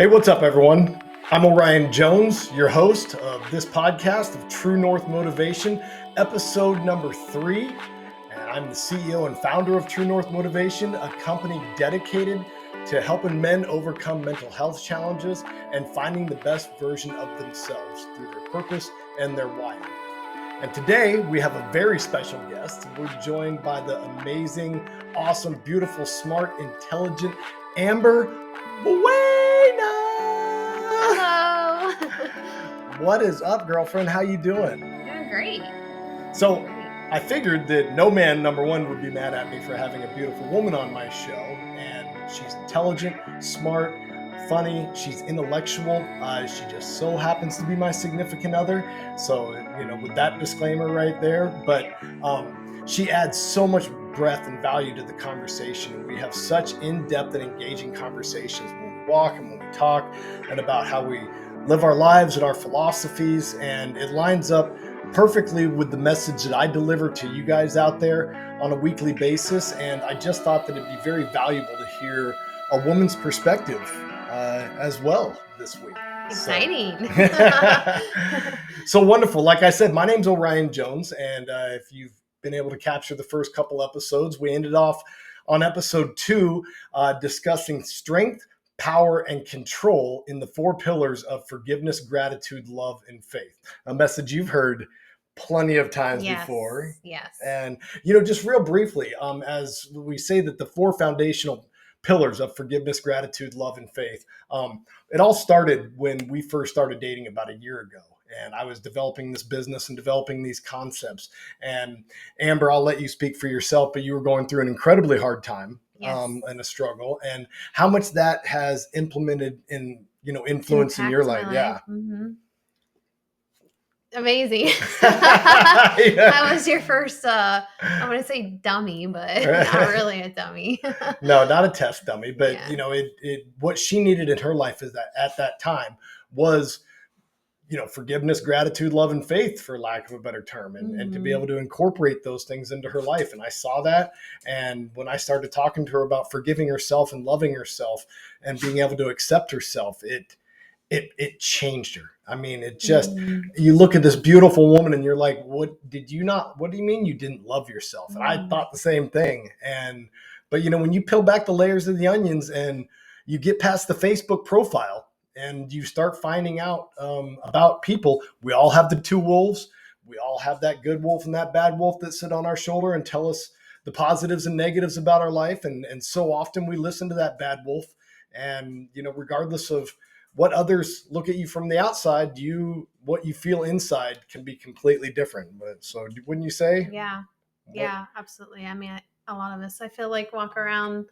Hey, what's up, everyone? I'm Orion Jones, your host of this podcast of True North Motivation, episode number 3. And I'm the CEO and founder of True North Motivation, a company dedicated to helping men overcome mental health challenges and finding the best version of themselves through their purpose and their why. And today we have a very special guest. We're joined by the amazing, awesome, beautiful, smart, intelligent Amber Buena. Hello. What is up, girlfriend? How you doing? Doing great. So I figured that no man, number one, would be mad at me for having a beautiful woman on my show. And she's intelligent, smart, funny. She's intellectual. She just so happens to be my significant other. So, with that disclaimer right there, but she adds so much breadth and value to the conversation. We have such in-depth and engaging conversations when we walk and when we talk, and about how we live our lives and our philosophies. And it lines up perfectly with the message that I deliver to you guys out there on a weekly basis. And I just thought that it'd be very valuable to hear a woman's perspective as well this week. Exciting. So wonderful. Like I said, my name's Orion Jones. And if you've been able to capture the first couple episodes, we ended off on episode 2 discussing strength, power, and control in the 4 pillars of forgiveness, gratitude, love, and faith. A message you've heard plenty of times before. Yes. And, just real briefly, as we say that the 4 foundational pillars of forgiveness, gratitude, love, and faith, it all started when we first started dating about a year ago. And I was developing this business and developing these concepts. And Amber, I'll let you speak for yourself, but you were going through an incredibly hard time. Yes. And a struggle, and how much that has implemented in, influence in your life. Yeah. Mm-hmm. Amazing. Yeah. I was your first, I want to say dummy, but not really a dummy. No, not a test dummy, but Yeah. What she needed in her life is that at that time was, forgiveness, gratitude, love, and faith, for lack of a better term, and to be able to incorporate those things into her life. And I saw that. And when I started talking to her about forgiving herself and loving herself and being able to accept herself, it changed her. I mean, it just, you look at this beautiful woman and you're like, what do you mean you didn't love yourself? And I thought the same thing. But when you peel back the layers of the onions and you get past the Facebook profile, and you start finding out about people, we all have the 2 wolves. We all have that good wolf and that bad wolf that sit on our shoulder and tell us the positives and negatives about our life. And so often we listen to that bad wolf. And, regardless of what others look at you from the outside, what you feel inside can be completely different. But so wouldn't you say? Yeah. Yeah, absolutely. I mean, a lot of us, I feel like, walk around,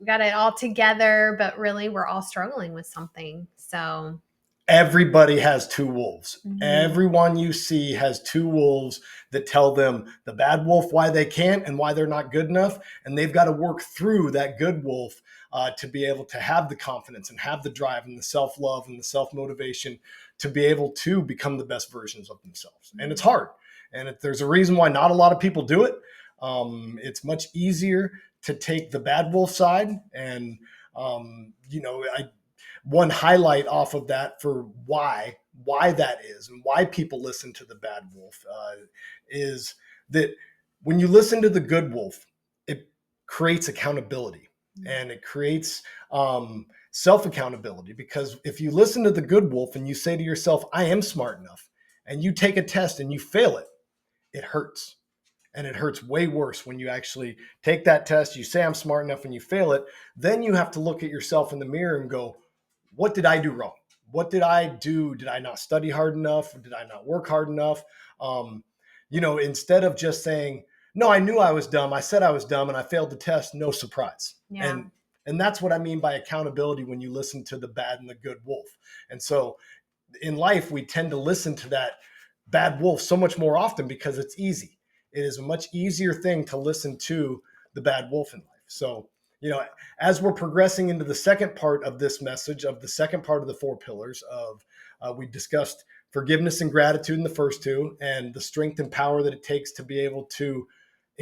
got it all together, but really we're all struggling with something. So everybody has 2 wolves. Everyone you see has 2 wolves that tell them the bad wolf why they can't and why they're not good enough. And they've got to work through that good wolf to be able to have the confidence and have the drive and the self-love and the self-motivation to be able to become the best versions of themselves. And it's hard. And there's a reason why not a lot of people do it. It's much easier to take the bad wolf side. And, one highlight off of that for why that is and why people listen to the bad wolf is that when you listen to the good wolf, it creates accountability and it creates self-accountability. Because if you listen to the good wolf and you say to yourself, I am smart enough, and you take a test and you fail it, it hurts. And it hurts way worse when you actually take that test, you say I'm smart enough, and you fail it. Then you have to look at yourself in the mirror and go, what did I do wrong? What did I do? Did I not study hard enough? Did I not work hard enough? Instead of just saying, no, I knew I was dumb. I said I was dumb and I failed the test. No surprise. yeah. And that's what I mean by accountability when you listen to the bad and the good wolf. And so in life, we tend to listen to that bad wolf so much more often because it's easy. It is a much easier thing to listen to the bad wolf in life. So, as we're progressing into the second part of this message, of the second part of the 4 pillars of, we discussed forgiveness and gratitude in the first 2, and the strength and power that it takes to be able to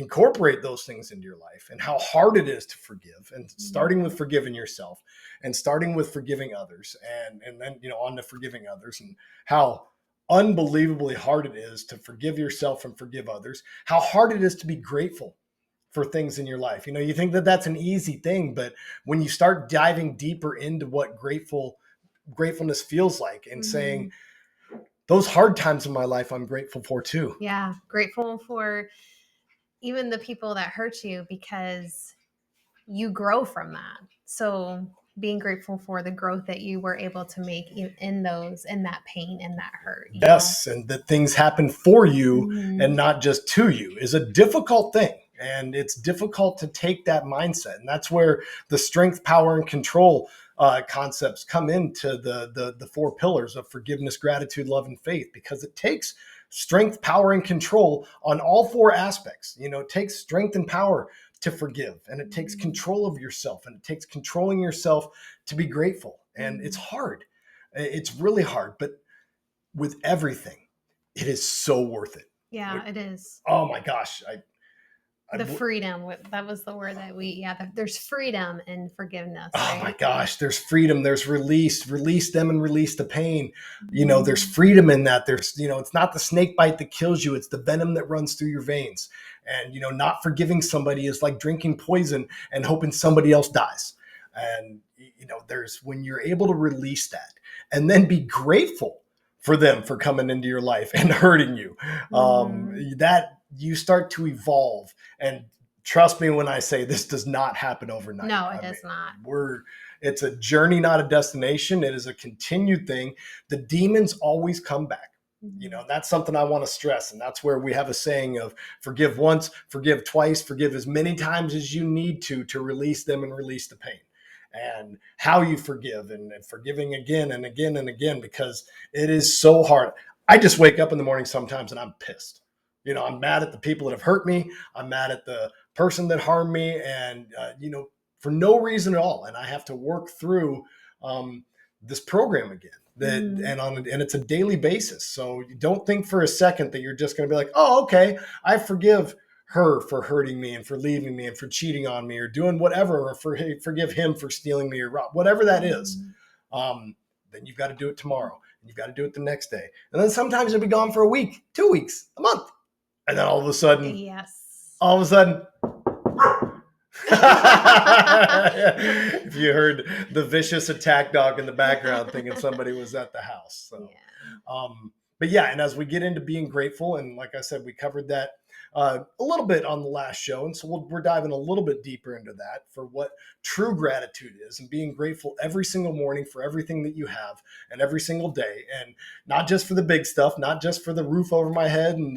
incorporate those things into your life and how hard it is to forgive, and starting with forgiving yourself and starting with forgiving others, and then, on to forgiving others, and how unbelievably hard it is to forgive yourself and forgive others, how hard it is to be grateful for things in your life. You think that that's an easy thing, but when you start diving deeper into what gratefulness feels like, and saying, those hard times in my life, I'm grateful for too. Yeah. Grateful for even the people that hurt you, because you grow from that. So being grateful for the growth that you were able to make in that pain and that hurt. Yes. And that things happen for you and not just to you is a difficult thing. And it's difficult to take that mindset. And that's where the strength, power, and control concepts come into the four pillars of forgiveness, gratitude, love, and faith, because it takes strength, power, and control on all four aspects. It takes strength and power to forgive, and it takes control of yourself, and it takes controlling yourself to be grateful. And it's hard. It's really hard, but with everything, it is so worth it. Yeah, it is. Oh my gosh. The freedom, that was the word that there's freedom in forgiveness. Oh right? my gosh, there's freedom, there's release them and release the pain. There's freedom in that. There's, it's not the snake bite that kills you, it's the venom that runs through your veins. And, not forgiving somebody is like drinking poison and hoping somebody else dies. And, there's, when you're able to release that and then be grateful for them for coming into your life and hurting you, that you start to evolve. And trust me when I say this does not happen overnight. No, it does not. It's a journey, not a destination. It is a continued thing. The demons always come back. That's something I want to stress. And that's where we have a saying of forgive once, forgive twice, forgive as many times as you need to release them and release the pain. And how you forgive, and forgiving again and again and again, because it is so hard. I just wake up in the morning sometimes and I'm pissed. I'm mad at the people that have hurt me. I'm mad at the person that harmed me, and, for no reason at all. And I have to work through this program again. And it's a daily basis. So you don't think for a second that you're just going to be like, oh, okay, I forgive her for hurting me and for leaving me and for cheating on me or doing whatever, or forgive him for stealing me or whatever that is. Then you've got to do it tomorrow. And you've got to do it the next day. And then sometimes you'll be gone for a week, 2 weeks, a month. And then all of a sudden, if you heard the vicious attack dog in the background, thinking somebody was at the house. So, but yeah, and as we get into being grateful, and like I said, we covered that a little bit on the last show. And so we're diving a little bit deeper into that for what true gratitude is, and being grateful every single morning for everything that you have and every single day. And not just for the big stuff, not just for the roof over my head and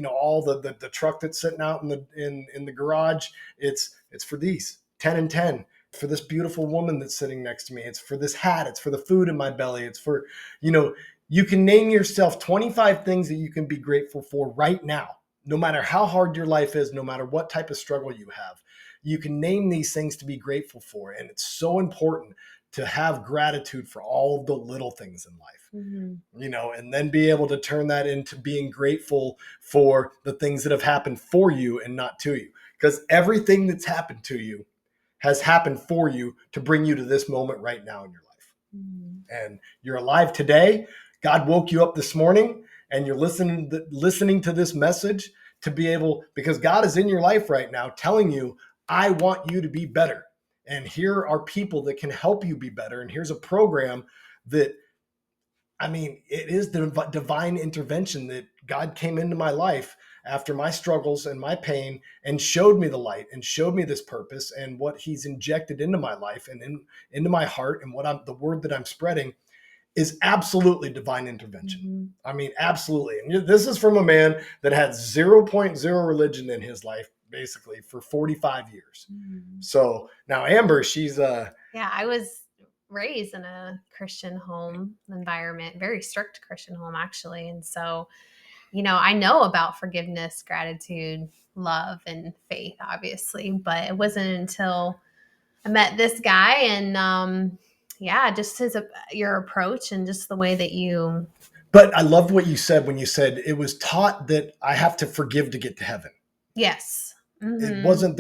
all the truck that's sitting out in the garage. It's for these 10 and 10, for this beautiful woman that's sitting next to me. It's for this hat. It's for the food in my belly. It's for, you can name yourself 25 things that you can be grateful for right now, no matter how hard your life is, no matter what type of struggle you have. You can name these things to be grateful for. And it's so important to have gratitude for all of the little things in life, and then be able to turn that into being grateful for the things that have happened for you and not to you. Because everything that's happened to you has happened for you to bring you to this moment right now in your life. And you're alive today. God woke you up this morning, and you're listening to this message to be able, because God is in your life right now telling you, I want you to be better. And here are people that can help you be better. And here's a program that, it is the divine intervention that God came into my life after my struggles and my pain and showed me the light and showed me this purpose, and what he's injected into my life and into my heart, and the word that I'm spreading is absolutely divine intervention. Absolutely. And this is from a man that had 0.0 religion in his life, basically, for 45 years. So now Amber, she's I was raised in a Christian home environment, very strict Christian home, actually. And so, I know about forgiveness, gratitude, love, and faith, obviously, but it wasn't until I met this guy, and just your approach and just the way that you. But I loved what you said when you said it was taught that I have to forgive to get to heaven. Yes. There wasn't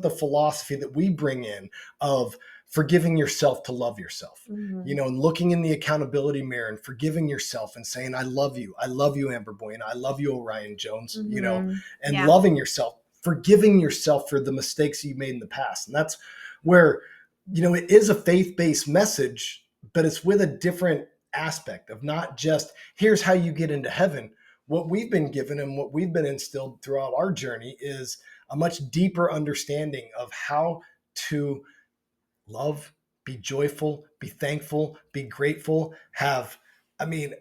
the philosophy that we bring in of forgiving yourself to love yourself, and looking in the accountability mirror and forgiving yourself and saying, I love you, Amber Buena, I love you, Orion Jones, and loving yourself, forgiving yourself for the mistakes you made in the past. And that's where, it is a faith-based message, but it's with a different aspect of not just here's how you get into heaven. What we've been given and what we've been instilled throughout our journey is a much deeper understanding of how to love, be joyful, be thankful, be grateful,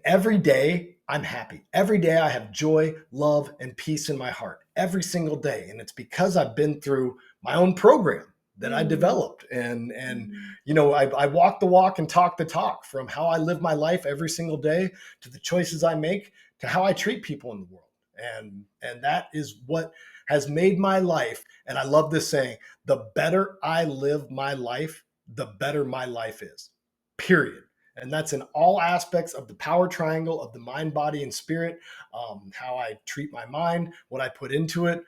every day I'm happy. Every day I have joy, love, and peace in my heart every single day. And it's because I've been through my own program that I developed. And I walk the walk and talk the talk, from how I live my life every single day to the choices I make to how I treat people in the world. And that is what has made my life. And I love this saying, the better I live my life, the better my life is, period. And that's in all aspects of the power triangle of the mind, body, and spirit. How I treat my mind, what I put into it,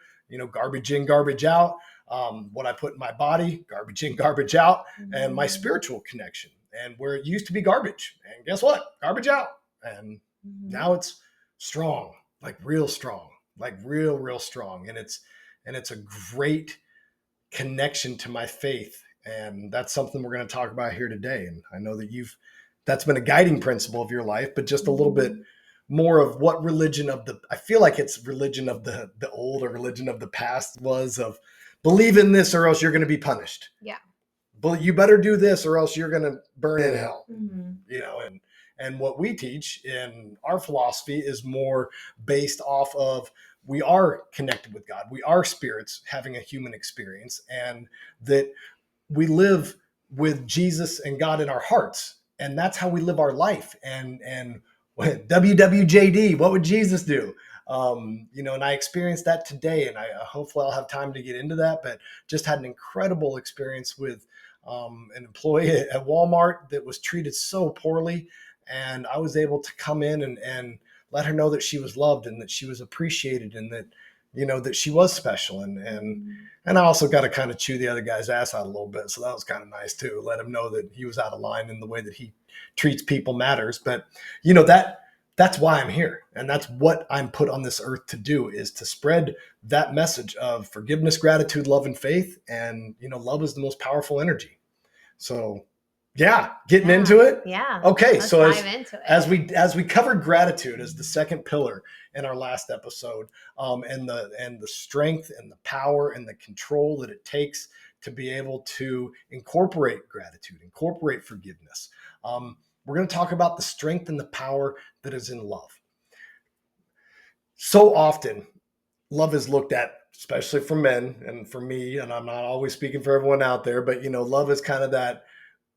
garbage in, garbage out. What I put in my body, garbage in, garbage out, and my spiritual connection. And where it used to be garbage, and guess what? Garbage out. And now it's strong, like real strong, like real strong. And it's a great connection to my faith. And that's something we're going to talk about here today. And I know that that's been a guiding principle of your life, but just a little bit more of what I feel like it's religion of the old, or religion of the past was of believe in this or else you're going to be punished. Yeah. But you better do this or else you're going to burn in hell. And what we teach in our philosophy is more based off of, we are connected with God. We are spirits having a human experience, and that we live with Jesus and God in our hearts. And that's how we live our life. And WWJD, what would Jesus do? And I experienced that today, and I hopefully I'll have time to get into that, but just had an incredible experience with an employee at Walmart that was treated so poorly. And I was able to come in and let her know that she was loved and that she was appreciated, and that, that she was special. And I also got to kind of chew the other guy's ass out a little bit. So that was kind of nice too. Let him know that he was out of line, and the way that he treats people matters. But that's why I'm here. And that's what I'm put on this earth to do, is to spread that message of forgiveness, gratitude, love, and faith. And, love is the most powerful energy. So getting into it. Yeah. Okay. Let's So dive into it. as we covered gratitude as the second pillar in our last episode, and the strength and the power and the control that it takes to be able to incorporate gratitude, incorporate forgiveness. We're going to talk about the strength and the power that is in love. So often, love is looked at, especially for men and for me, and I'm not always speaking for everyone out there, but love is kind of that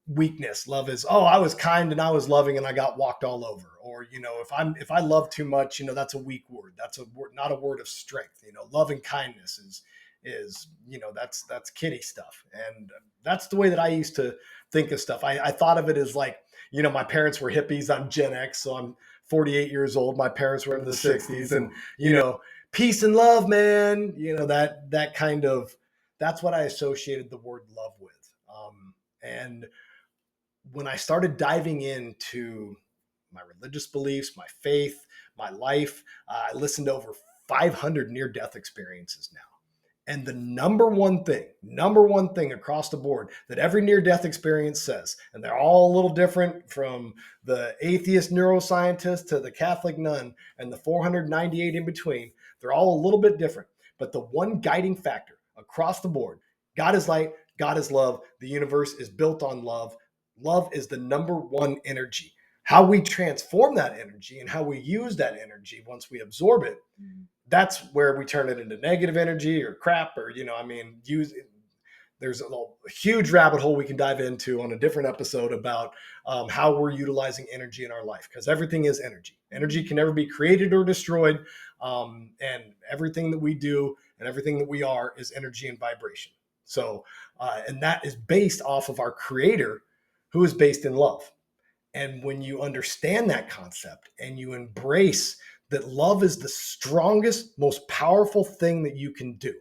weakness. Love is, I was kind and I was loving and I got walked all over. Or, if I love too much, that's a weak word. That's a word, not a word of strength. Love and kindness is that's kiddie stuff. And that's the way that I used to think of stuff. I thought of it as like, my parents were hippies. I'm Gen X, so I'm 48 years old. My parents were in the 60s, and peace and love, man. That kind of, that's what I associated the word love with. And when I started diving into my religious beliefs, my faith, my life, I listened to over 500 near-death experiences now. And the number one thing across the board that every near-death experience says, and they're all a little different, from the atheist neuroscientist to the Catholic nun and the 498 in between, they're all a little bit different. But the one guiding factor across the board, God is light, God is love, the universe is built on love. Love is the number one energy. How we transform that energy and how we use that energy once we absorb it, that's where we turn it into negative energy or crap, or, there's a huge rabbit hole we can dive into on a different episode about how we're utilizing energy in our life, because everything is energy. Energy can never be created or destroyed. And everything that we do and everything that we are is energy and vibration. So, and that is based off of our creator, who is based in love. And when you understand that concept and you embrace that love is the strongest, most powerful thing that you can do.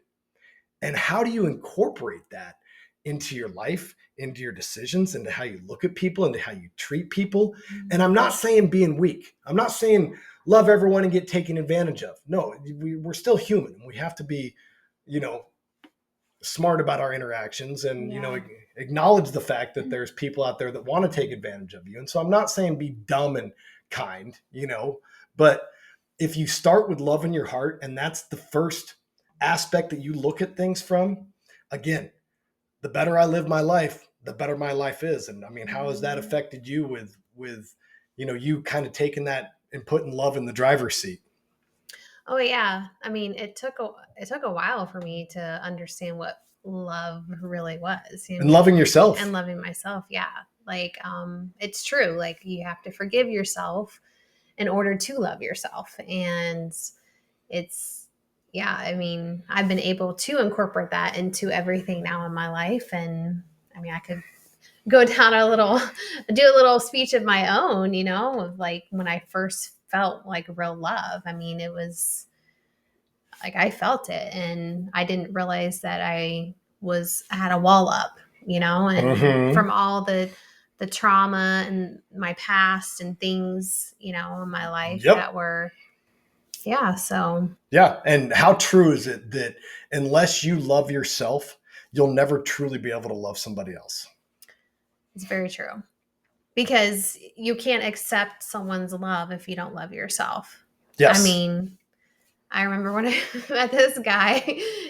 And how do you incorporate that into your life, into your decisions, into how you look at people, into how you treat people? And I'm not saying being weak. I'm not saying love everyone and get taken advantage of. No, we're still human. We have to be, smart about our interactions and, acknowledge the fact that there's people out there that want to take advantage of you. And so I'm not saying be dumb and kind, but if you start with love in your heart, and that's the first aspect that you look at things from, again, the better I live my life, the better my life is. And I mean, how has that affected you with you kind of taking that and putting love in the driver's seat? Oh yeah. I mean, it took a while for me to understand what love really was. And loving yourself. And loving myself. Yeah. Like, it's true. Like, you have to forgive yourself in order to love yourself. And I mean, I've been able to incorporate that into everything now in my life. And I mean, I could go down do a little speech of my own, of like when I first felt like real love. I mean, it was like I felt it, and I didn't realize that I had a wall up, and from all the trauma and my past and things, in my life that were, so. Yeah. And how true is it that unless you love yourself, you'll never truly be able to love somebody else? It's very true. Because you can't accept someone's love if you don't love yourself. Yes. I mean, I remember when I met this guy,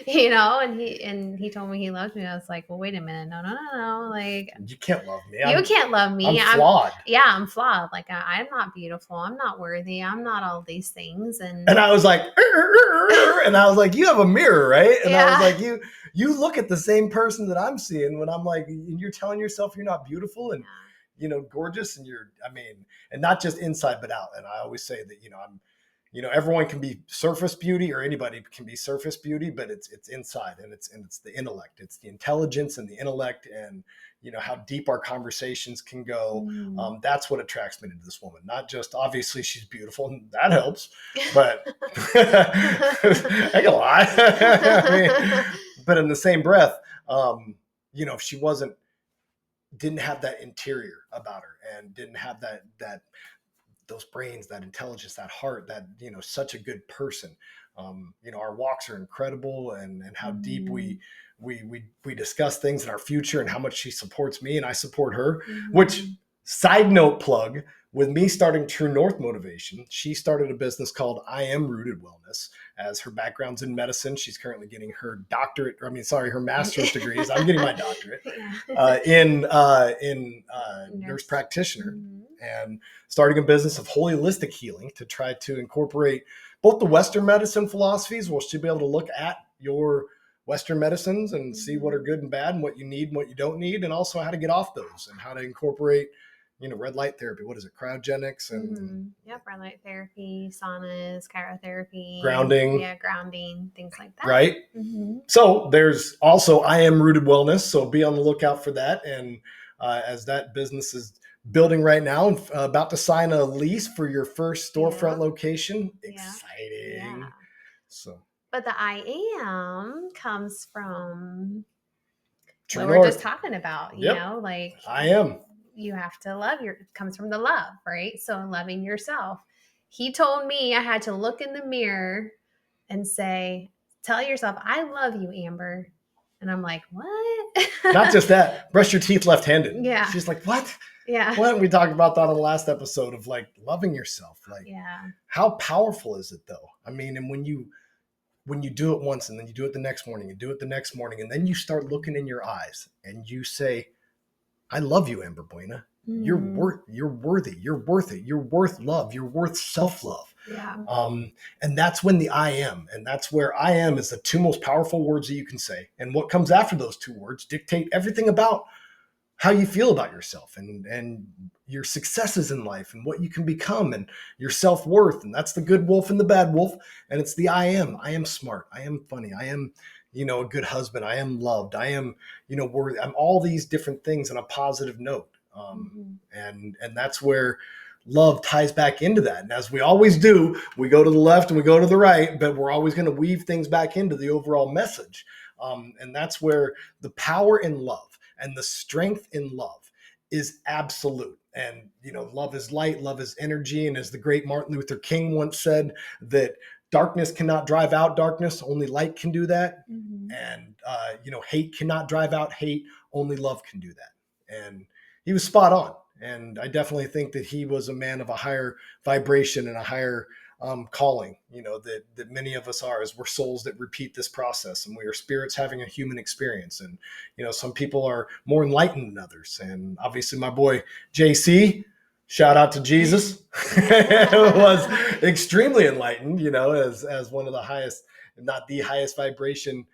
and he told me he loved me. I was like, well, wait a minute. No. Like, you can't love me. You can't love me. I'm flawed. I'm flawed. Like, I'm not beautiful. I'm not worthy. I'm not all these things. And I was like, and I was like, you have a mirror, right? And I was like, you look at the same person that I'm seeing when I'm like, you're telling yourself you're not beautiful and, gorgeous. And and not just inside, but out. And I always say that, everyone can be surface beauty, or anybody can be surface beauty, but it's inside, and it's the intellect, it's the intelligence and the intellect, and how deep our conversations can go. That's what attracts me to this woman. Not just obviously she's beautiful, and that helps, but I can lie. But in the same breath, if she didn't have that interior about her, and didn't have that those brains, that intelligence, that heart, that, such a good person. Our walks are incredible, and how deep we discuss things in our future, and how much she supports me and I support her, which, side note plug, with me starting True North Motivation, she started a business called I Am Rooted Wellness. As her background's in medicine, she's currently getting her her master's degrees. I'm getting my doctorate in nurse practitioner, and starting a business of holistic healing to try to incorporate both the Western medicine philosophies, where she'll be able to look at your Western medicines and see what are good and bad, and what you need and what you don't need, and also how to get off those, and how to incorporate red light therapy. What is it? Cryogenics and red light therapy, saunas, cryotherapy, grounding. Yeah, grounding, things like that. Right. So there's also I Am Rooted Wellness. So be on the lookout for that. And as that business is building right now, about to sign a lease for your first storefront location. Exciting. Yeah. So. But the I am comes from True what North. we're just talking about, like I am. You have to love comes from the love, right? So loving yourself. He told me I had to look in the mirror and tell yourself, I love you, Amber. And I'm like, what? Not just that, brush your teeth left-handed. Yeah. She's like, what? Yeah. Well, we talked about that on the last episode of like loving yourself. Like, how powerful is it though? I mean, and when you do it once, and then you do it the next morning, and do it the next morning, and then you start looking in your eyes and you say, I love you, Amber Buena. You're worthy. You're worth it. You're worth love. You're worth self-love. Yeah. And that's when the I am, and that's where I am is the two most powerful words that you can say. And what comes after those two words dictate everything about how you feel about yourself, and your successes in life, and what you can become, and your self-worth. And that's the good wolf and the bad wolf. And it's the I am. I am smart. I am funny. I am, a good husband. I am loved. I am, worthy. I'm all these different things on a positive note. And that's where love ties back into that. And as we always do, we go to the left and we go to the right, but we're always going to weave things back into the overall message. And that's where the power in love and the strength in love is absolute. And, love is light, love is energy. And as the great Martin Luther King once said, that darkness cannot drive out darkness, only light can do that. Mm-hmm. And, hate cannot drive out hate, only love can do that. And he was spot on. And I definitely think that he was a man of a higher vibration and a higher calling, that many of us are, as we're souls that repeat this process, and we are spirits having a human experience. And, some people are more enlightened than others. And obviously my boy, JC, shout out to Jesus, was extremely enlightened, as one of the highest, not the highest vibration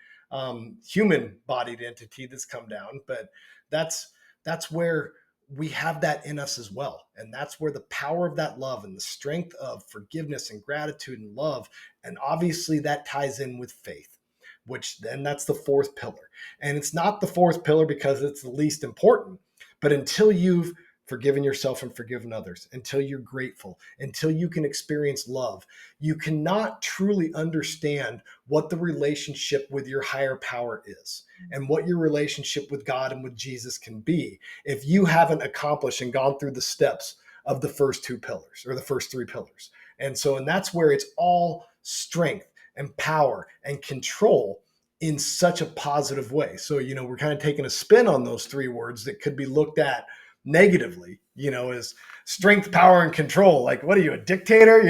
human bodied entity that's come down. But that's where we have that in us as well. And that's where the power of that love and the strength of forgiveness and gratitude and love. And obviously that ties in with faith, which then that's the fourth pillar. And it's not the fourth pillar because it's the least important, but until you've forgiven yourself and forgiven others, until you're grateful, until you can experience love, you cannot truly understand what the relationship with your higher power is and what your relationship with God and with Jesus can be if you haven't accomplished and gone through the steps of the first two pillars or the first three pillars. And that's where it's all strength and power and control in such a positive way. So, we're kind of taking a spin on those three words that could be looked at negatively, as strength, power, and control. Like, what are you, a dictator?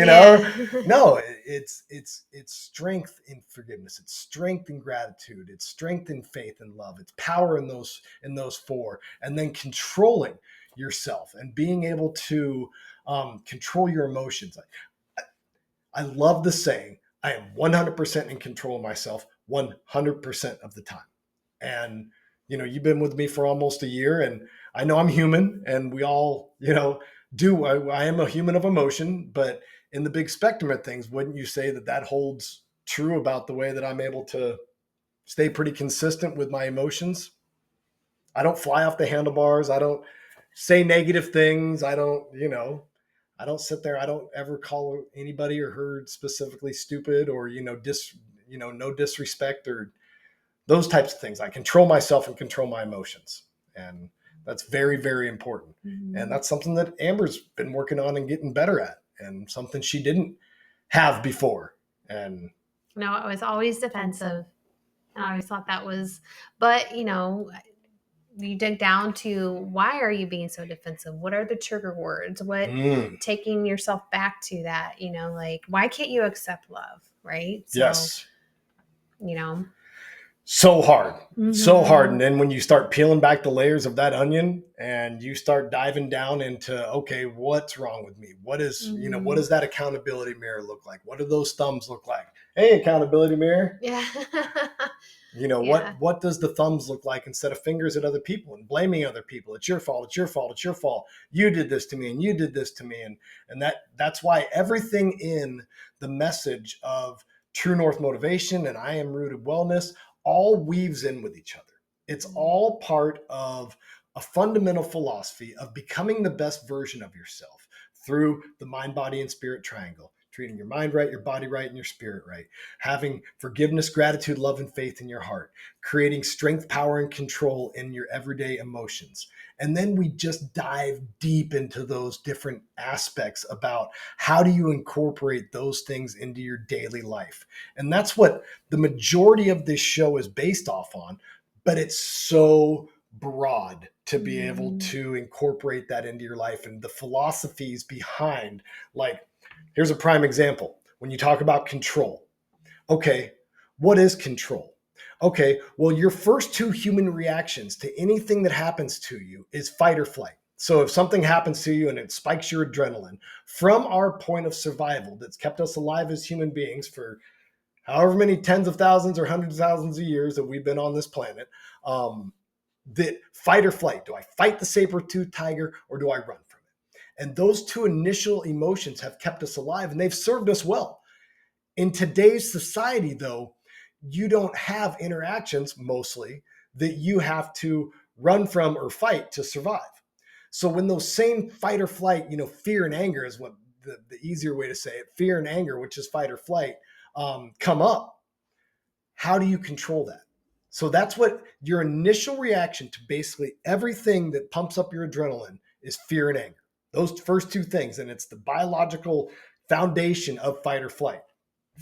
No, it's strength in forgiveness. It's strength in gratitude. It's strength in faith and love. It's power in those four, and then controlling yourself and being able to control your emotions. I love the saying, I am 100% in control of myself 100% of the time. And, you've been with me for almost a year, and I know I'm human, and we all, do. I am a human of emotion, but in the big spectrum of things, wouldn't you say that holds true about the way that I'm able to stay pretty consistent with my emotions? I don't fly off the handlebars. I don't say negative things. I don't sit there. I don't ever call anybody or her specifically stupid or, no disrespect or those types of things. I control myself and control my emotions. And that's very, very important. Mm-hmm. And that's something that Amber's been working on and getting better at, and something she didn't have before. And no, I was always defensive. And I always thought that was, but you dig down to why are you being so defensive? What are the trigger words? What taking yourself back to that, like, why can't you accept love? Right. So, yes. So hard. And then when you start peeling back the layers of that onion and you start diving down into, okay, what's wrong with me? What is, what does that accountability mirror look like? What do those thumbs look like? Hey, accountability mirror. Yeah. What does the thumbs look like instead of fingers at other people and blaming other people? It's your fault. It's your fault. It's your fault. You did this to me and you did this to me. And that's why everything in the message of True North Motivation and I Am Rooted Wellness all weaves in with each other. It's all part of a fundamental philosophy of becoming the best version of yourself through the mind, body, and spirit triangle. Treating your mind right, your body right, and your spirit right. Having forgiveness, gratitude, love, and faith in your heart. Creating strength, power, and control in your everyday emotions. And then we just dive deep into those different aspects about how do you incorporate those things into your daily life. And that's what the majority of this show is based off on, but it's so broad to be able to incorporate that into your life and the philosophies behind, like, here's a prime example. When you talk about control, okay, what is control? Okay, well, your first two human reactions to anything that happens to you is fight or flight. So if something happens to you and it spikes your adrenaline, from our point of survival that's kept us alive as human beings for however many tens of thousands or hundreds of thousands of years that we've been on this planet, that fight or flight. Do I fight the saber-toothed tiger or do I run from it? And those two initial emotions have kept us alive and they've served us well. In today's society, though, you don't have interactions mostly that you have to run from or fight to survive. So when those same fight or flight, fear and anger is what the easier way to say it, fear and anger, which is fight or flight, come up, how do you control that? So that's what your initial reaction to basically everything that pumps up your adrenaline is, fear and anger. Those first two things. And it's the biological foundation of fight or flight.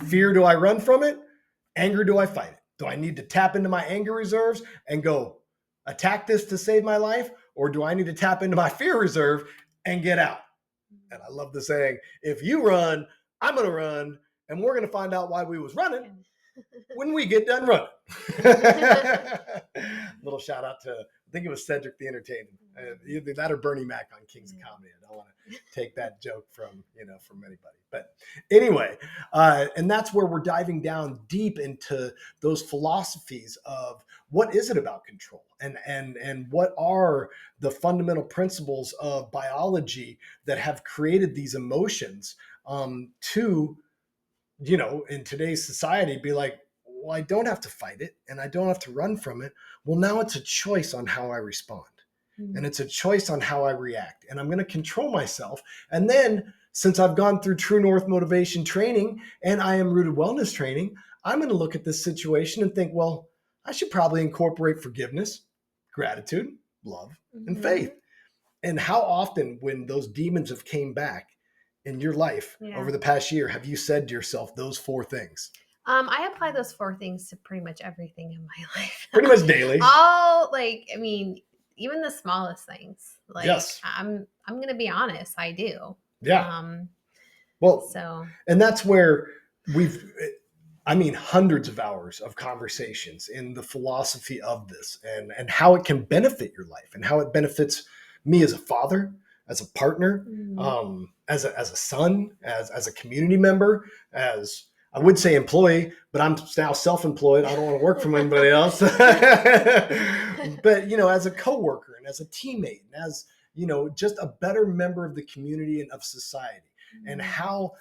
Fear, do I run from it? Anger, do I fight it? Do I need to tap into my anger reserves and go attack this to save my life? Or do I need to tap into my fear reserve and get out? And I love the saying, if you run, I'm going to run, and we're going to find out why we was running when we get done running. Little shout out to, I think it was Cedric the Entertainer. Either that or Bernie Mac on Kings of Comedy. I don't want to take that joke from anybody. But anyway, and that's where we're diving down deep into those philosophies of what is it about control, and what are the fundamental principles of biology that have created these emotions to, in today's society, be like, well, I don't have to fight it and I don't have to run from it. Well, now it's a choice on how I respond. And it's a choice on how I react. And I'm going to control myself. And then, since I've gone through True North motivation training and I am rooted wellness training, I'm going to look at this situation and think, well, I should probably incorporate forgiveness, gratitude, love, and faith. And how often, when those demons have came back in your life over the past year, have you said to yourself those four things? I apply those four things to pretty much everything in my life. Pretty much daily. Even the smallest things. Yes. I'm going to be honest. I do. Yeah. So. And that's where hundreds of hours of conversations in the philosophy of this, and how it can benefit your life, and how it benefits me as a father, as a partner, as a son, as a community member, as, I would say, employee, but I'm now self-employed. I don't want to work for anybody else. But, as a coworker and as a teammate and as, just a better member of the community and of society. And how,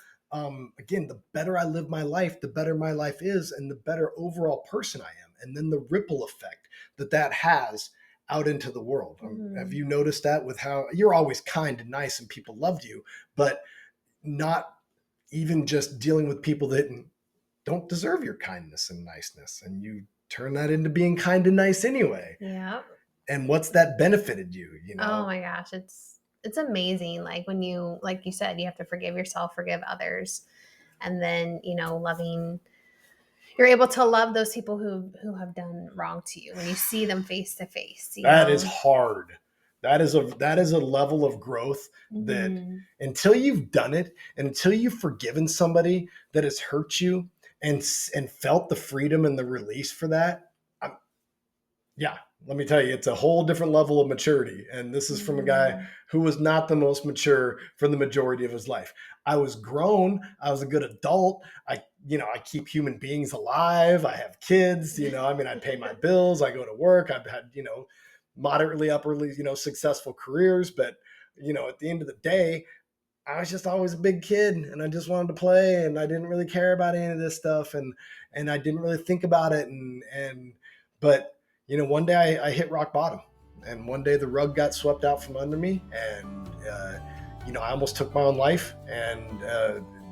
again, the better I live my life, the better my life is, and the better overall person I am. And then the ripple effect that has out into the world. Have you noticed that with how you're always kind and nice and people loved you, but not even just dealing with people that don't deserve your kindness and niceness, and you turn that into being kind and nice anyway. Yeah. And what's that benefited you? Oh my gosh, it's amazing. Like when you, like you said, you have to forgive yourself, forgive others, and then loving. You're able to love those people who have done wrong to you when you see them face to face. That is hard. That is a level of growth that until you've done it, and until you've forgiven somebody that has hurt you and felt the freedom and the release for that, let me tell you, it's a whole different level of maturity. And this is from a guy who was not the most mature for the majority of his life. I was grown. I was a good adult. I keep human beings alive. I have kids, I pay my bills. I go to work. I've had, moderately, upperly, successful careers. But, at the end of the day, I was just always a big kid, and I just wanted to play, and I didn't really care about any of this stuff. And I didn't really think about it. But one day I hit rock bottom, and one day the rug got swept out from under me, and, I almost took my own life. And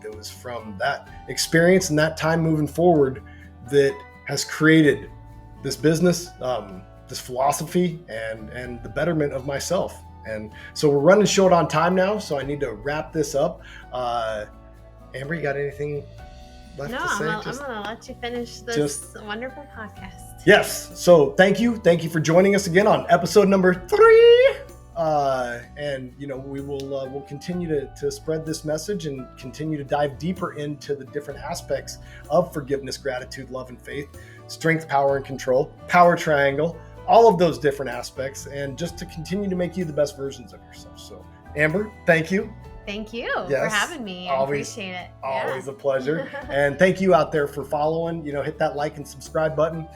it was from that experience and that time moving forward that has created this business, this philosophy, and the betterment of myself. And so we're running short on time now, so I need to wrap this up. Amber, you got anything left to say? I'm going to let you finish this wonderful podcast. Yes. So thank you for joining us again on episode number 3. And we'll continue to spread this message and continue to dive deeper into the different aspects of forgiveness, gratitude, love, and faith, strength, power, and control, power triangle, all of those different aspects, and just to continue to make you the best versions of yourself. So, Amber, thank you. Thank you for having me. I appreciate it. Always a pleasure. And thank you out there for following. Hit that like and subscribe button.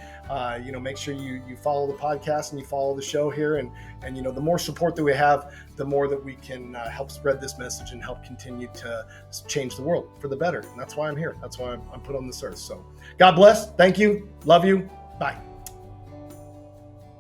Make sure you follow the podcast and you follow the show here. And the more support that we have, the more that we can help spread this message and help continue to change the world for the better. And that's why I'm here. That's why I'm put on this earth. So God bless. Thank you. Love you. Bye.